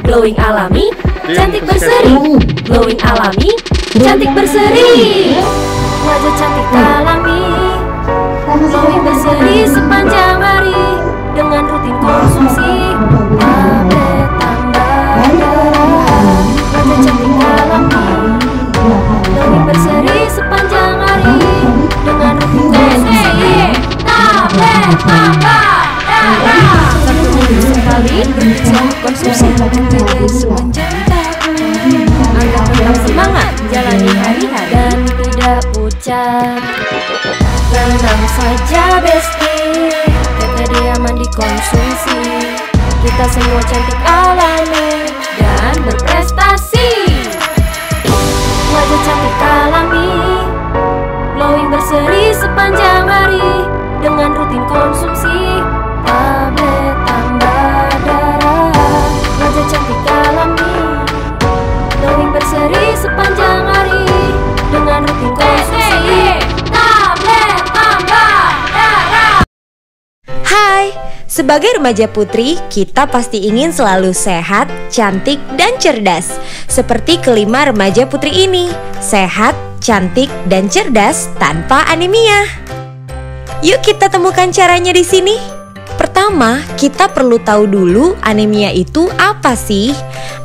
glowing alami, cantik berseri. Glowing alami, cantik berseri. Wajah cantik alami, glowing berseri sepanjang hari. Dengan rutin konsumsi tablet tambah darah. Wajah cantik alami, glowing berseri sepanjang hari. Dengan rutin konsumsi tablet tambah darah. Satu minggu sekali selalu konsumsi tablet sepanjang tahun agar tetap semangat jalani hari-hari dan tidak pucat. Tenang saja bestie, TTD aman dikonsumsi. Kita semua cantik alami dan berprestasi. Wajah cantik alami, glowing berseri sepanjang hari. Dengan rutin konsumsi tablet tambah darah. Wajah cantik alami, glowing berseri sepanjang hari. Dengan rutin konsumsi tablet tambah darah. Hai, sebagai remaja putri, kita pasti ingin selalu sehat, cantik, dan cerdas. Seperti kelima remaja putri ini, sehat, cantik, dan cerdas tanpa anemia. Yuk kita temukan caranya di sini. Pertama, kita perlu tahu dulu anemia itu apa sih?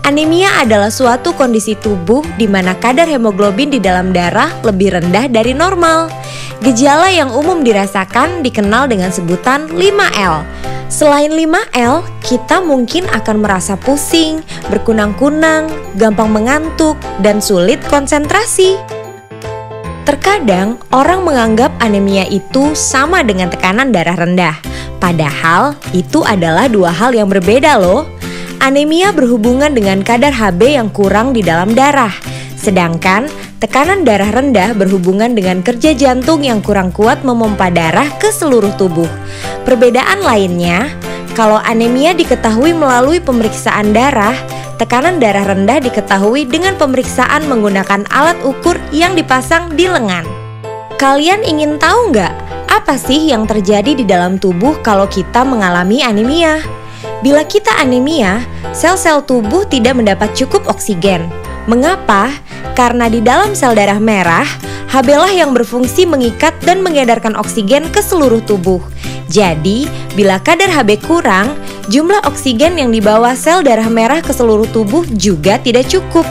Anemia adalah suatu kondisi tubuh di mana kadar hemoglobin di dalam darah lebih rendah dari normal. Gejala yang umum dirasakan dikenal dengan sebutan 5L. Selain 5L, kita mungkin akan merasa pusing, berkunang-kunang, gampang mengantuk, dan sulit konsentrasi. Terkadang orang menganggap anemia itu sama dengan tekanan darah rendah. Padahal itu adalah dua hal yang berbeda loh. Anemia berhubungan dengan kadar Hb yang kurang di dalam darah. Sedangkan tekanan darah rendah berhubungan dengan kerja jantung yang kurang kuat memompa darah ke seluruh tubuh. Perbedaan lainnya, kalau anemia diketahui melalui pemeriksaan darah, tekanan darah rendah diketahui dengan pemeriksaan menggunakan alat ukur yang dipasang di lengan. Kalian ingin tahu nggak apa sih yang terjadi di dalam tubuh kalau kita mengalami anemia? Bila kita anemia, sel-sel tubuh tidak mendapat cukup oksigen. Mengapa? Karena di dalam sel darah merah, Hb lah yang berfungsi mengikat dan mengedarkan oksigen ke seluruh tubuh. Jadi, bila kadar Hb kurang, jumlah oksigen yang dibawa sel darah merah ke seluruh tubuh juga tidak cukup.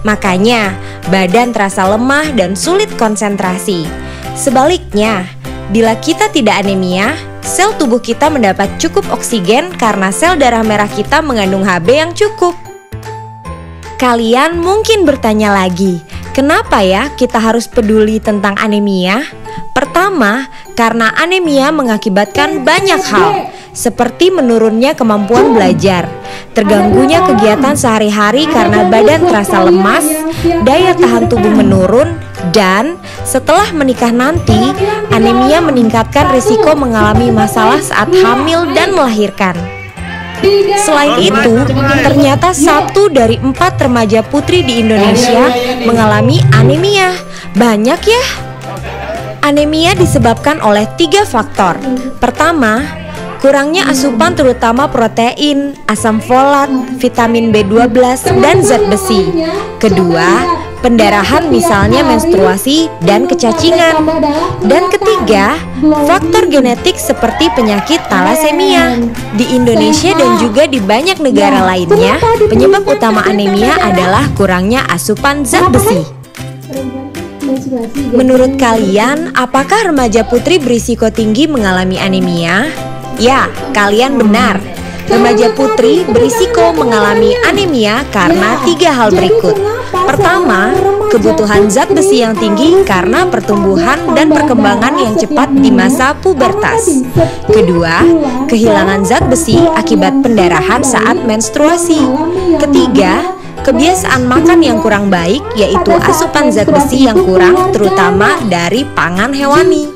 Makanya, badan terasa lemah dan sulit konsentrasi. Sebaliknya, bila kita tidak anemia, sel tubuh kita mendapat cukup oksigen karena sel darah merah kita mengandung Hb yang cukup. Kalian mungkin bertanya lagi, kenapa ya kita harus peduli tentang anemia? Pertama, karena anemia mengakibatkan banyak hal, seperti menurunnya kemampuan belajar, terganggunya kegiatan sehari-hari karena badan terasa lemas, daya tahan tubuh menurun, dan setelah menikah nanti, anemia meningkatkan risiko mengalami masalah saat hamil dan melahirkan. Selain itu, ternyata 1 dari 4 remaja putri di Indonesia mengalami anemia. Banyak ya? Anemia disebabkan oleh 3 faktor. Pertama, kurangnya asupan terutama protein, asam folat, vitamin B12, dan zat besi. Kedua, pendarahan misalnya menstruasi dan kecacingan. Dan ketiga, faktor genetik seperti penyakit talasemia. Di Indonesia dan juga di banyak negara lainnya, penyebab utama anemia adalah kurangnya asupan zat besi. Menurut kalian, apakah remaja putri berisiko tinggi mengalami anemia? Ya, kalian benar. Remaja putri berisiko mengalami anemia karena 3 hal berikut. Pertama, kebutuhan zat besi yang tinggi karena pertumbuhan dan perkembangan yang cepat di masa pubertas. Kedua, kehilangan zat besi akibat pendarahan saat menstruasi. Ketiga, kebiasaan makan yang kurang baik, yaitu asupan zat besi yang kurang, terutama dari pangan hewani.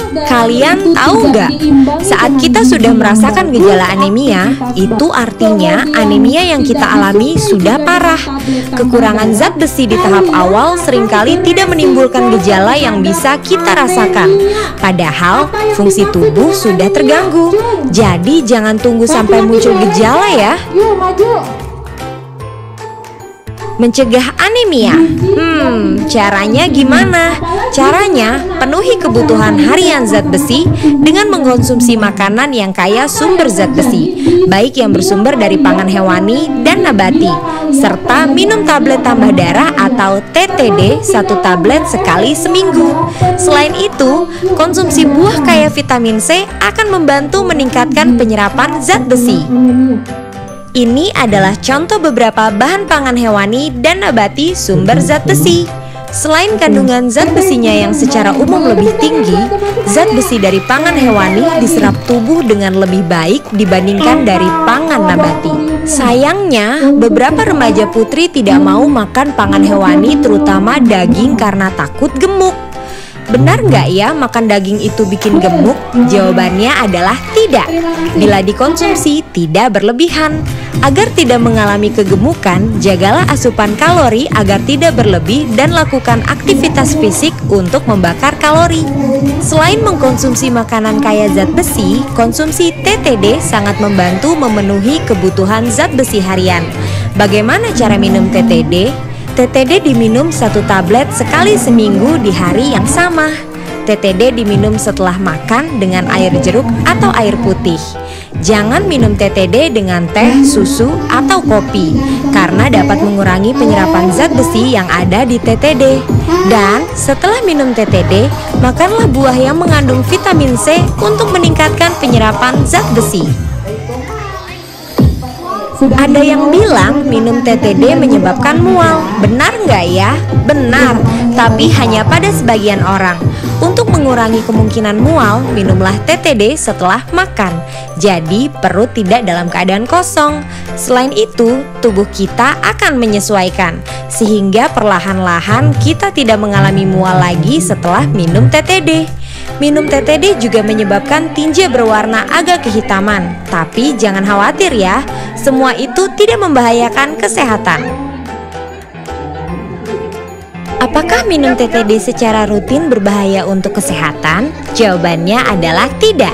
Kalian tahu nggak? Saat kita sudah merasakan gejala anemia, itu artinya anemia yang kita alami sudah parah. Kekurangan zat besi di tahap awal seringkali tidak menimbulkan gejala yang bisa kita rasakan. Padahal fungsi tubuh sudah terganggu. Jadi jangan tunggu sampai muncul gejala ya. Mencegah anemia. Caranya gimana? Caranya penuhi kebutuhan harian zat besi dengan mengkonsumsi makanan yang kaya sumber zat besi, baik yang bersumber dari pangan hewani dan nabati, serta minum tablet tambah darah atau TTD 1 tablet sekali seminggu. Selain itu, konsumsi buah kaya vitamin C akan membantu meningkatkan penyerapan zat besi. Ini adalah contoh beberapa bahan pangan hewani dan nabati sumber zat besi. Selain kandungan zat besinya yang secara umum lebih tinggi, zat besi dari pangan hewani diserap tubuh dengan lebih baik dibandingkan dari pangan nabati. Sayangnya, beberapa remaja putri tidak mau makan pangan hewani, terutama daging, karena takut gemuk. Benar nggak ya makan daging itu bikin gemuk? Jawabannya adalah tidak. Bila dikonsumsi tidak berlebihan. Agar tidak mengalami kegemukan, jagalah asupan kalori agar tidak berlebih dan lakukan aktivitas fisik untuk membakar kalori. Selain mengkonsumsi makanan kaya zat besi, konsumsi TTD sangat membantu memenuhi kebutuhan zat besi harian. Bagaimana cara minum TTD? TTD diminum 1 tablet sekali seminggu di hari yang sama. TTD diminum setelah makan dengan air jeruk atau air putih. Jangan minum TTD dengan teh, susu, atau kopi karena dapat mengurangi penyerapan zat besi yang ada di TTD. Dan setelah minum TTD, makanlah buah yang mengandung vitamin C untuk meningkatkan penyerapan zat besi. Ada yang bilang minum TTD menyebabkan mual. Benar nggak ya? Benar, tapi hanya pada sebagian orang. Untuk mengurangi kemungkinan mual, minumlah TTD setelah makan. Jadi perut tidak dalam keadaan kosong. Selain itu, tubuh kita akan menyesuaikan, sehingga perlahan-lahan kita tidak mengalami mual lagi setelah minum TTD. Minum TTD juga menyebabkan tinja berwarna agak kehitaman. Tapi jangan khawatir ya, semua itu tidak membahayakan kesehatan. Apakah minum TTD secara rutin berbahaya untuk kesehatan? Jawabannya adalah tidak,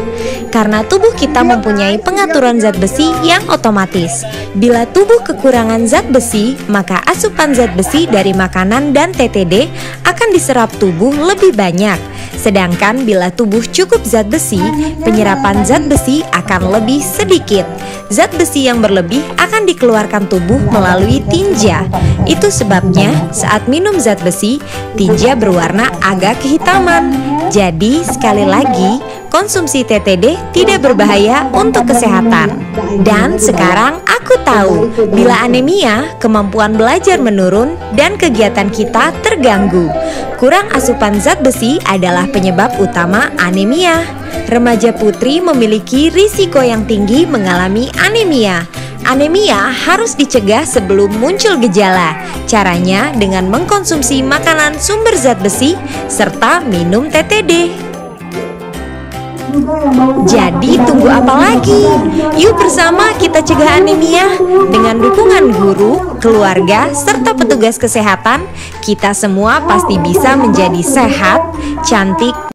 karena tubuh kita mempunyai pengaturan zat besi yang otomatis. Bila tubuh kekurangan zat besi, maka asupan zat besi dari makanan dan TTD akan diserap tubuh lebih banyak. Sedangkan bila tubuh cukup zat besi, penyerapan zat besi akan lebih sedikit. Zat besi yang berlebih akan dikeluarkan tubuh melalui tinja. Itu sebabnya saat minum zat besi, tinja berwarna agak kehitaman. Jadi sekali lagi, konsumsi TTD tidak berbahaya untuk kesehatan. Dan sekarang aku tahu, bila anemia, kemampuan belajar menurun dan kegiatan kita terganggu. Kurang asupan zat besi adalah penyebab utama anemia. Remaja putri memiliki risiko yang tinggi mengalami anemia. Anemia harus dicegah sebelum muncul gejala. Caranya dengan mengkonsumsi makanan sumber zat besi serta minum TTD. Jadi tunggu apa lagi? Yuk bersama kita cegah anemia. Dengan dukungan guru, keluarga, serta petugas kesehatan, kita semua pasti bisa menjadi sehat, cantik,